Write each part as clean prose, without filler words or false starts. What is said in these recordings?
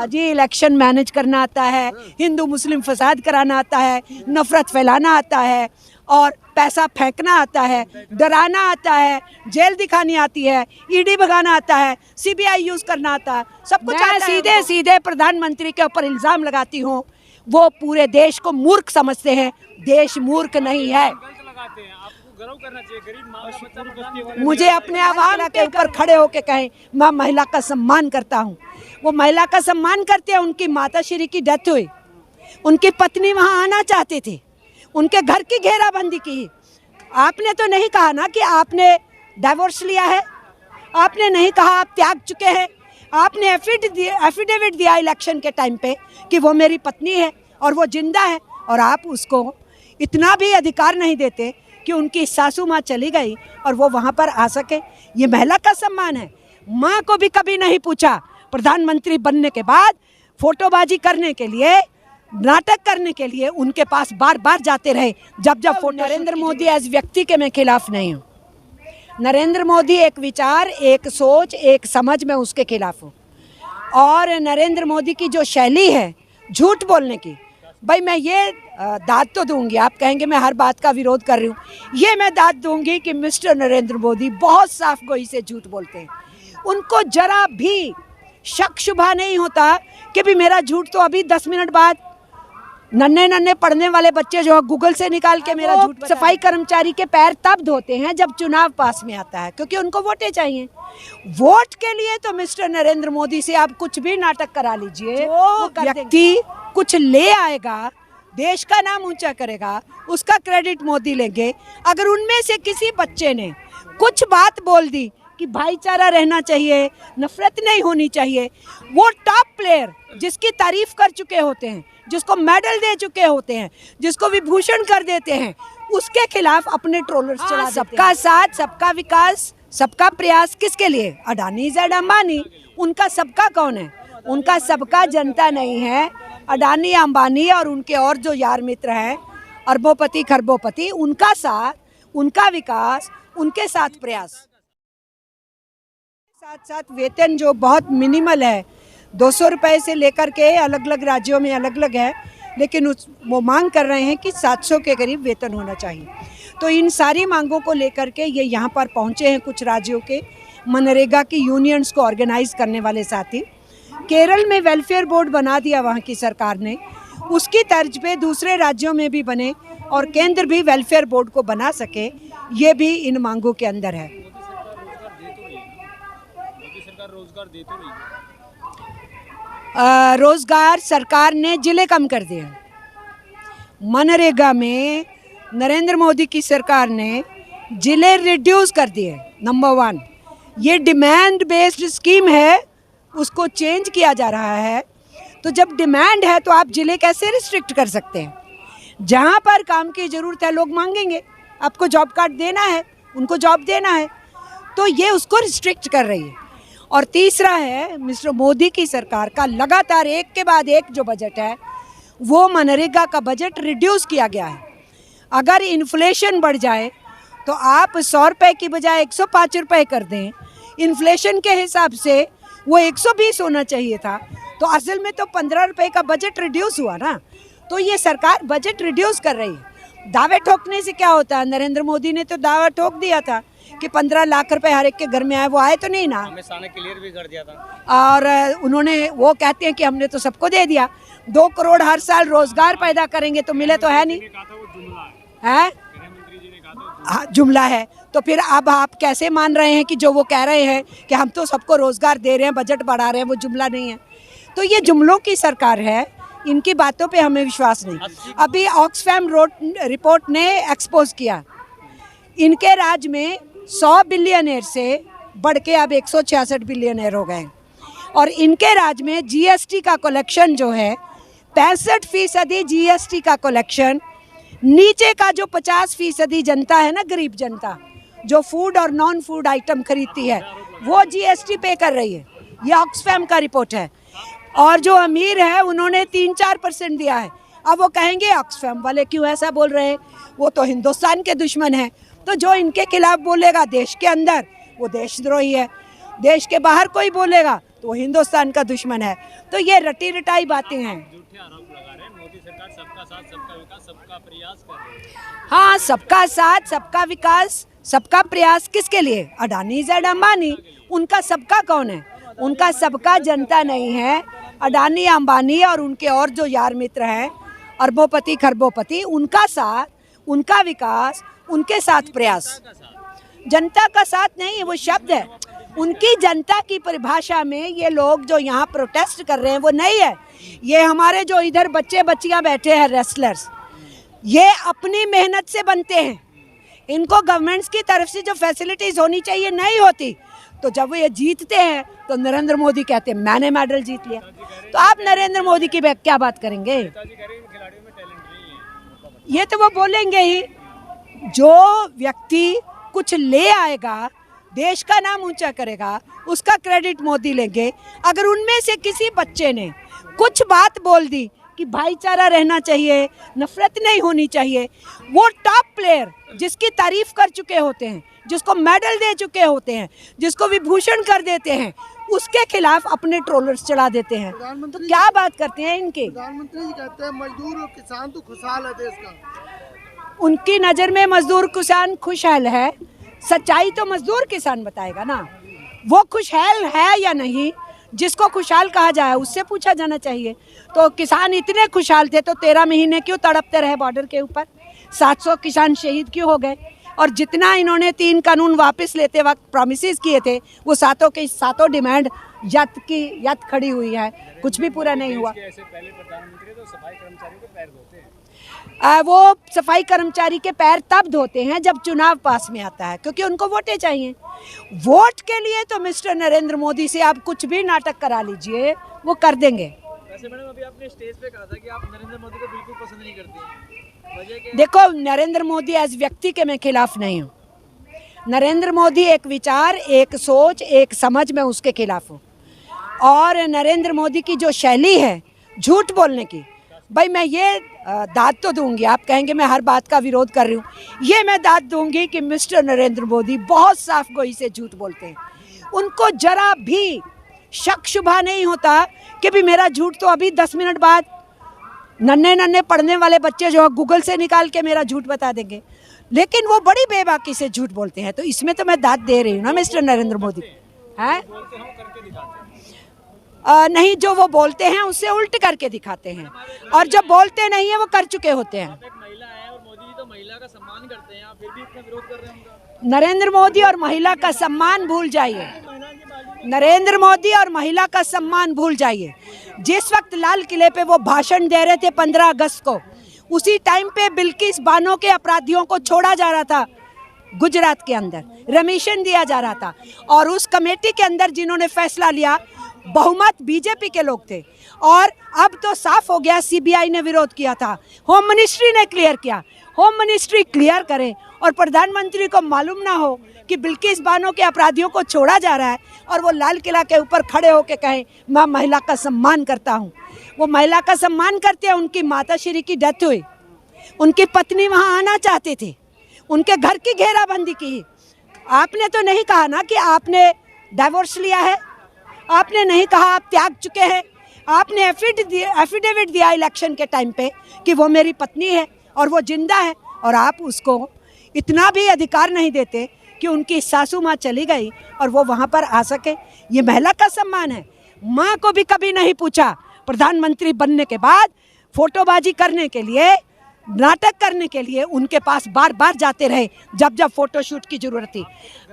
जी election manage करना आता है, हिंदू मुस्लिम फसाद कराना आता है, नफरत फैलाना आता है और पैसा फेंकना आता है, डराना आता है, जेल दिखानी आती है, ईडी भगाना आता है, सीबीआई यूज करना आता है, सब कुछ आता है। सीधे सीधे प्रधानमंत्री के ऊपर इल्जाम लगाती हूँ। वो पूरे देश को मूर्ख समझते हैं, देश मूर्ख नहीं है। मुझे अपने आवाम के ऊपर खड़े होके कहें मैं महिला का सम्मान करता हूँ। वो महिला का सम्मान करते हैं। उनकी माताश्री की डेथ हुई, उनकी पत्नी वहाँ आना चाहते थे, उनके घर की घेराबंदी की। आपने तो नहीं कहा ना कि आपने डाइवोर्स लिया है, आपने नहीं कहा आप त्याग चुके हैं। आपने एफिडेविट दिया इलेक्शन के टाइम पे कि वो मेरी पत्नी है और वो जिंदा है, और आप उसको इतना भी अधिकार नहीं देते कि उनकी सासू माँ चली गई और वो वहाँ पर आ सके। ये महिला का सम्मान है। माँ को भी कभी नहीं पूछा। प्रधानमंत्री बनने के बाद फोटोबाजी करने के लिए, नाटक करने के लिए उनके पास बार बार जाते रहे। जब फोटो नरेंद्र मोदी एज व्यक्ति के मैं खिलाफ नहीं हूँ। नरेंद्र मोदी एक विचार, एक सोच, एक समझ में उसके खिलाफ हूँ। और नरेंद्र मोदी की जो शैली है झूठ बोलने की, भाई मैं ये दाद तो दूंगी, आप कहेंगे मैं हर बात का विरोध कर रही हूँ, ये मैं दाद दूंगी कि मिस्टर नरेंद्र मोदी बहुत साफ गोई से झूठ बोलते हैं। उनको जरा भी शक शुबा नहीं होता कि भी मेरा झूठ तो अभी 10 मिनट बाद नन्हे पढ़ने वाले बच्चे जो गूगल से निकाल के मेरा झूठ, सफाई कर्मचारी के पैर तब धोते हैं जब चुनाव पास में आता है, क्योंकि उनको वोटें चाहिए। वोट के लिए तो मिस्टर नरेंद्र मोदी से आप कुछ भी नाटक करा लीजिए, वो व्यक्ति कुछ ले आएगा, देश का नाम ऊंचा करेगा, उसका क्रेडिट मोदी लेंगे। अगर उनमें से किसी बच्चे ने कुछ बात बोल दी कि भाईचारा रहना चाहिए, नफरत नहीं होनी चाहिए, वो टॉप प्लेयर जिसकी तारीफ कर चुके होते हैं, जिसको मेडल दे चुके होते हैं, जिसको विभूषण कर देते हैं, उसके खिलाफ अपने ट्रोलर्स चला देते हैं। सबका साथ, सबका विकास, सबका प्रयास किसके लिए? अडानी ज़ेड अंबानी। उनका सबका कौन है? उनका सबका जनता नहीं है। अडानी, अंबानी और उनके और जो यार मित्र हैं, अरबोपति खरबोपति, उनका साथ, उनका विकास, उनके साथ प्रयास। साथ साथ वेतन जो बहुत मिनिमल है, 200 रुपये से लेकर के अलग अलग राज्यों में अलग अलग है, लेकिन वो मांग कर रहे हैं कि 700 के करीब वेतन होना चाहिए। तो इन सारी मांगों को लेकर के ये यहाँ पर पहुँचे हैं कुछ राज्यों के मनरेगा की यूनियंस को ऑर्गेनाइज करने वाले साथी। केरल में वेलफेयर बोर्ड बना दिया वहाँ की सरकार ने, उसकी तर्ज पे दूसरे राज्यों में भी बने और केंद्र भी वेलफेयर बोर्ड को बना सके, ये भी इन मांगों के अंदर है। रोजगार सरकार ने जिले कम कर दिए। मनरेगा में नरेंद्र मोदी की सरकार ने जिले रिड्यूस कर दिए। नंबर 1, ये डिमांड बेस्ड स्कीम है, उसको चेंज किया जा रहा है। तो जब डिमांड है तो आप जिले कैसे रिस्ट्रिक्ट कर सकते हैं? जहाँ पर काम की ज़रूरत है लोग मांगेंगे, आपको जॉब कार्ड देना है, उनको जॉब देना है, तो ये उसको रिस्ट्रिक्ट कर रही है। और तीसरा है मिस्टर मोदी की सरकार का लगातार एक के बाद एक जो बजट है, वो मनरेगा का बजट रिड्यूस किया गया है। अगर इन्फ्लेशन बढ़ जाए तो आप 100 रुपये की बजाय 105 रुपये कर दें, इन्फ्लेशन के हिसाब से वो 120 होना चाहिए था, तो असल में तो 15 रुपये का बजट रिड्यूस हुआ ना। तो ये सरकार बजट रिड्यूस कर रही है। दावे ठोकने से क्या होता है? नरेंद्र मोदी ने तो दावा ठोक दिया था कि 15 लाख रुपए हर एक के घर में आए, वो आए तो नहीं ना। हमें साने क्लियर भी कर दिया था। और उन्होंने, वो कहते हैं कि हमने तो सबको दे दिया। 2 करोड़ हर साल रोजगार पैदा करेंगे, तो मिले तो है नहीं, है हाँ, जुमला है। तो फिर अब आप कैसे मान रहे हैं कि जो वो कह रहे हैं कि हम तो सबको रोजगार दे रहे हैं, बजट बढ़ा रहे हैं, वो जुमला नहीं है? तो ये जुमलों की सरकार है, इनकी बातों पे हमें विश्वास नहीं। अभी ऑक्सफैम रिपोर्ट ने एक्सपोज किया, इनके राज में 100 बिलियनर से बढ़ के अब 166 बिलियनर हो गए। और इनके राज में जीएसटी का कलेक्शन जो है 65% जीएसटी का कलेक्शन, नीचे का जो 50% जनता है ना, गरीब जनता जो फूड और नॉन फूड आइटम खरीदती है, वो जीएसटी पे कर रही है। ये ऑक्सफैम का रिपोर्ट है। और जो अमीर है उन्होंने 3-4% दिया है। अब वो कहेंगे ऑक्सफैम वाले क्यों ऐसा बोल रहे हैं, वो तो हिंदुस्तान के दुश्मन हैं। तो जो इनके खिलाफ बोलेगा देश के अंदर, वो देशद्रोही है। देश के बाहर कोई बोलेगा तो वो हिंदुस्तान का दुश्मन है। तो ये रटी रटाई बातें हैं। झूठे आरोप लगा रहे हैं, मोदी सरकार सबका साथ सबका विकास सबका प्रयास कर रही है। हाँ, सबका साथ सबका विकास सबका प्रयास किसके लिए? अडानी ज़ेड अंबानी, उनका सबका कौन है? उनका सबका जनता नहीं है। अडानी अंबानी और उनके और जो यार मित्र हैं अरबोपति खरबोपति, उनका साथ उनका विकास उनके साथ प्रयास। जनता का साथ नहीं, वो शब्द है उनकी। जनता की परिभाषा में ये लोग जो यहाँ प्रोटेस्ट कर रहे हैं वो नहीं है। ये हमारे जो इधर बच्चे बच्चियाँ बैठे हैं रेसलर्स, ये अपनी मेहनत से बनते हैं। इनको गवर्नमेंट्स की तरफ से जो फैसिलिटीज़ होनी चाहिए नहीं होती। तो जब वो ये जीतते हैं तो नरेंद्र मोदी कहते हैं मैंने मेडल जीत लिया। तो आप नरेंद्र मोदी की क्या बात करेंगे? ये तो वो बोलेंगे ही। जो व्यक्ति कुछ ले आएगा, देश का नाम ऊंचा करेगा, उसका क्रेडिट मोदी लेंगे। अगर उनमें से किसी बच्चे ने कुछ बात बोल दी कि भाईचारा रहना चाहिए, नफरत नहीं होनी चाहिए, वो टॉप प्लेयर जिसकी तारीफ कर चुके होते हैं, जिसको मेडल दे चुके होते हैं, जिसको विभूषण कर देते हैं, उसके खिलाफ अपने ट्रोलर्स चढ़ा देते हैं। तो क्या बात करते हैं इनके? प्रधानमंत्री जी कहते हैं मजदूर और किसान तो खुशहाल है देश का। उनकी नज़र में मजदूर किसान खुशहाल है। सच्चाई तो मजदूर किसान बताएगा ना, वो खुशहाल है या नहीं। जिसको खुशहाल कहा जाए उससे पूछा जाना चाहिए। तो किसान इतने खुशहाल थे तो 13 महीने क्यों तड़पते रहे बॉर्डर के ऊपर? 700 किसान शहीद क्यों हो गए? और जितना इन्होंने 3 कानून वापस लेते वक्त प्रॉमिसेस किए थे, वो सातों के सातों डिमांड यत खड़ी हुई है, कुछ भी पूरा नहीं हुआ। ऐसे पहले प्रधानमंत्री तो सफाई कर्मचारियों के पैर धोते हैं। वो सफाई कर्मचारी के पैर तब धोते हैं जब चुनाव पास में आता है, क्योंकि उनको वोटें चाहिए। वोट के लिए तो मिस्टर नरेंद्र मोदी से आप कुछ भी नाटक करा लीजिए, वो कर देंगे। वैसे मैडम अभी आपने स्टेज पे कहा था कि आप नरेंद्र मोदी को बिल्कुल पसंद नहीं करती, वजह क्या? देखो, नरेंद्र मोदी एज व्यक्ति के मैं खिलाफ नहीं हूँ। नरेंद्र मोदी एक विचार, एक सोच, एक समझ में उसके खिलाफ हूँ। और नरेंद्र मोदी की जो शैली है झूठ बोलने की, भाई मैं ये दाद तो दूंगी। आप कहेंगे मैं हर बात का विरोध कर रही हूँ, ये मैं दाद दूंगी कि मिस्टर नरेंद्र मोदी बहुत साफ गोई से झूठ बोलते हैं। उनको जरा भी शक शुबा नहीं होता कि भी मेरा झूठ तो अभी 10 मिनट बाद नन्हे नन्हे पढ़ने वाले बच्चे जो है गूगल से निकाल के मेरा झूठ बता देंगे। लेकिन वो बड़ी बेबाकी से झूठ बोलते हैं। तो इसमें तो मैं दाद दे रही हूँ ना मिस्टर नरेंद्र मोदी। हैं? नहीं, जो वो बोलते हैं उससे उल्ट करके दिखाते हैं, और जब बोलते नहीं है वो कर चुके होते हैं। आप एक महिला है और मोदी जी तो महिला का सम्मान करते हैं, आप फिर भी इतना विरोध कर रहे हैं उनका। नरेंद्र मोदी और महिला का सम्मान भूल जाइए। नरेंद्र मोदी और महिला का सम्मान भूल जाइए। जिस वक्त लाल किले पे वो भाषण दे रहे थे 15 अगस्त को, उसी टाइम पे बिल्किस बानो के अपराधियों को छोड़ा जा रहा था। गुजरात के अंदर रेमिशन दिया जा रहा था, और उस कमेटी के अंदर जिन्होंने फैसला लिया बहुमत बीजेपी के लोग थे। और अब तो साफ हो गया, सीबीआई ने विरोध किया था, होम मिनिस्ट्री ने क्लियर किया। होम मिनिस्ट्री क्लियर करे और प्रधानमंत्री को मालूम ना हो कि बिल्किस बानो के अपराधियों को छोड़ा जा रहा है, और वो लाल किला के ऊपर खड़े होकर कहें मैं महिला का सम्मान करता हूँ। वो महिला का सम्मान करते हैं। उनकी माताश्री की डेथ हुई, उनकी पत्नी वहाँ आना चाहते थे, उनके घर की घेराबंदी की। आपने तो नहीं कहा ना कि आपने डाइवोर्स लिया है, आपने नहीं कहा आप त्याग चुके हैं। आपने एफिडेविट दिया इलेक्शन के टाइम पे कि वो मेरी पत्नी है और वो जिंदा है, और आप उसको इतना भी अधिकार नहीं देते कि उनकी सासू माँ चली गई और वो वहाँ पर आ सके। ये महिला का सम्मान है। माँ को भी कभी नहीं पूछा। प्रधानमंत्री बनने के बाद फोटोबाजी करने के लिए, नाटक करने के लिए उनके पास बार बार जाते रहे जब जब फोटोशूट की जरूरत थी।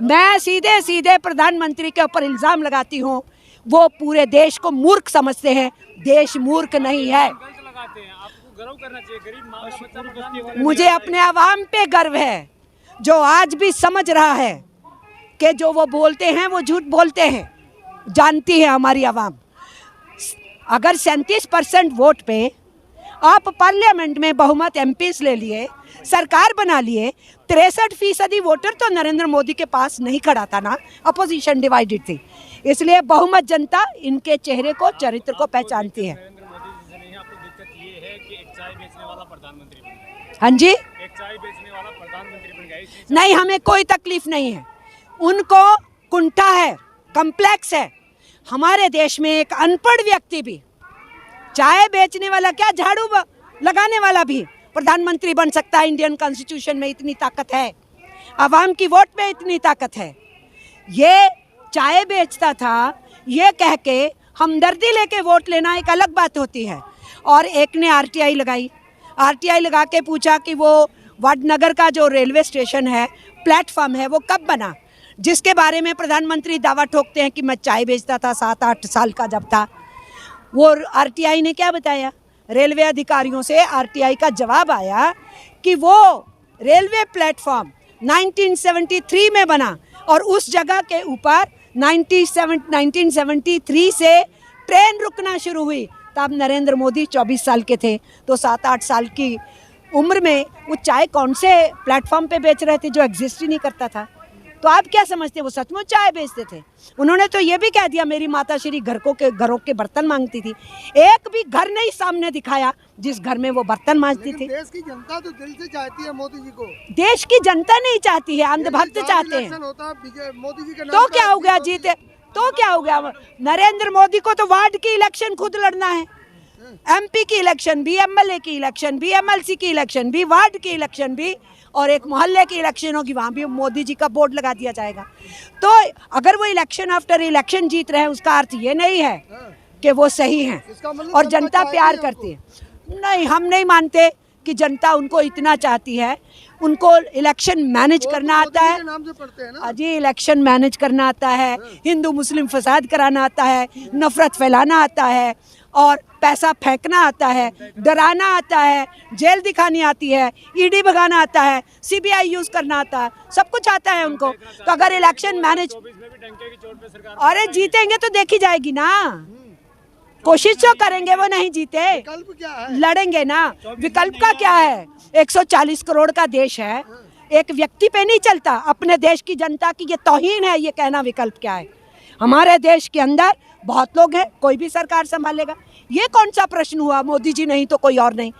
मैं सीधे सीधे प्रधानमंत्री के ऊपर इल्ज़ाम लगाती हूँ, वो पूरे देश को मूर्ख समझते हैं। देश मूर्ख नहीं है। मुझे अपने आवाम पे गर्व है, जो आज भी समझ रहा है कि जो वो बोलते हैं वो झूठ बोलते हैं। जानती है हमारी आवाम। अगर 37% वोट पे आप पार्लियामेंट में बहुमत एमपीस ले लिए, सरकार बना लिए, 63% वोटर तो नरेंद्र मोदी के पास नहीं खड़ा था ना, अपोजिशन डिवाइडेड थी। इसलिए बहुमत जनता इनके चेहरे को, चरित्र को पहचानती है। नरेंद्र मोदी जी से नहीं, आपको दिक्कत ये है कि एक चाय बेचने वाला प्रधानमंत्री बन गया। हाँ जी, एक चाय बेचने वाला प्रधानमंत्री बन गया। नहीं, हमें कोई तकलीफ नहीं है। उनको कुंठा है, कम्प्लेक्स है। हमारे देश में एक अनपढ़ व्यक्ति भी, चाय बेचने वाला क्या, झाड़ू लगाने वाला भी प्रधानमंत्री बन सकता है। इंडियन कॉन्स्टिट्यूशन में इतनी ताकत है, आवाम की वोट में इतनी ताकत है। ये चाय बेचता था, ये कह के हमदर्दी लेके वोट लेना एक अलग बात होती है। और एक ने आरटीआई लगाई, आरटीआई लगा के पूछा कि वो वडनगर का जो रेलवे स्टेशन है, प्लेटफॉर्म है, वो कब बना, जिसके बारे में प्रधानमंत्री दावा ठोकते हैं कि मैं चाय बेचता था 7-8 साल का जब था। वो आरटीआई ने क्या बताया, रेलवे अधिकारियों से आरटीआई का जवाब आया कि वो रेलवे प्लेटफॉर्म 1973 में बना और उस जगह के ऊपर 1973 से ट्रेन रुकना शुरू हुई। तब नरेंद्र मोदी 24 साल के थे, तो 7-8 साल की उम्र में वो चाय कौन से प्लेटफॉर्म पे बेच रहे थे जो एग्जिस्ट ही नहीं करता था। तो आप क्या समझते, वो सचमुच चाय बेचते थे? उन्होंने तो ये भी कह दिया मेरी माता श्री घरों के बर्तन मांगती थी। एक भी घर नहीं सामने दिखाया जिस घर में वो बर्तन मांजती थी। देश की जनता तो दिल से चाहती है मोदी जी को। देश की जनता नहीं चाहती है, अंधभक्त चाहते हैं। मोदी जी के तो क्या हो गया, जीते तो क्या हो गया? नरेंद्र मोदी को तो वार्ड की इलेक्शन खुद लड़ना है, एमपी की इलेक्शन भी, एमएलए की इलेक्शन भी, एमएलसी की इलेक्शन भी, वार्ड की इलेक्शन भी, और एक मोहल्ले की इलेक्शन होगी, वहाँ भी मोदी जी का बोर्ड लगा दिया जाएगा। तो अगर वो इलेक्शन आफ्टर इलेक्शन जीत रहे हैं, उसका अर्थ ये नहीं है कि वो सही हैं और जनता प्यार करती है। नहीं, हम नहीं मानते कि जनता उनको इतना चाहती है। उनको इलेक्शन मैनेज करना आता है, जी, इलेक्शन मैनेज करना आता है, हिंदू मुस्लिम फसाद कराना आता है, नफरत फैलाना आता है, और पैसा फेंकना आता है, डराना आता है, जेल दिखानी आती है, ईडी भगाना आता है, सीबीआई यूज करना आता है, सब कुछ आता है उनको। तो अगर इलेक्शन मैनेज, अरे जीतेंगे तो देखी जाएगी ना, कोशिश जो करेंगे वो नहीं जीते, विकल्प क्या है? लड़ेंगे ना। विकल्प का क्या है? 140 करोड़ का देश है, एक व्यक्ति पे नहीं चलता। अपने देश की जनता की ये तौहीन है, ये कहना विकल्प क्या है? हमारे देश के अंदर बहुत लोग हैं, कोई भी सरकार संभालेगा। ये कौन सा प्रश्न हुआ, मोदी जी नहीं तो कोई और नहीं?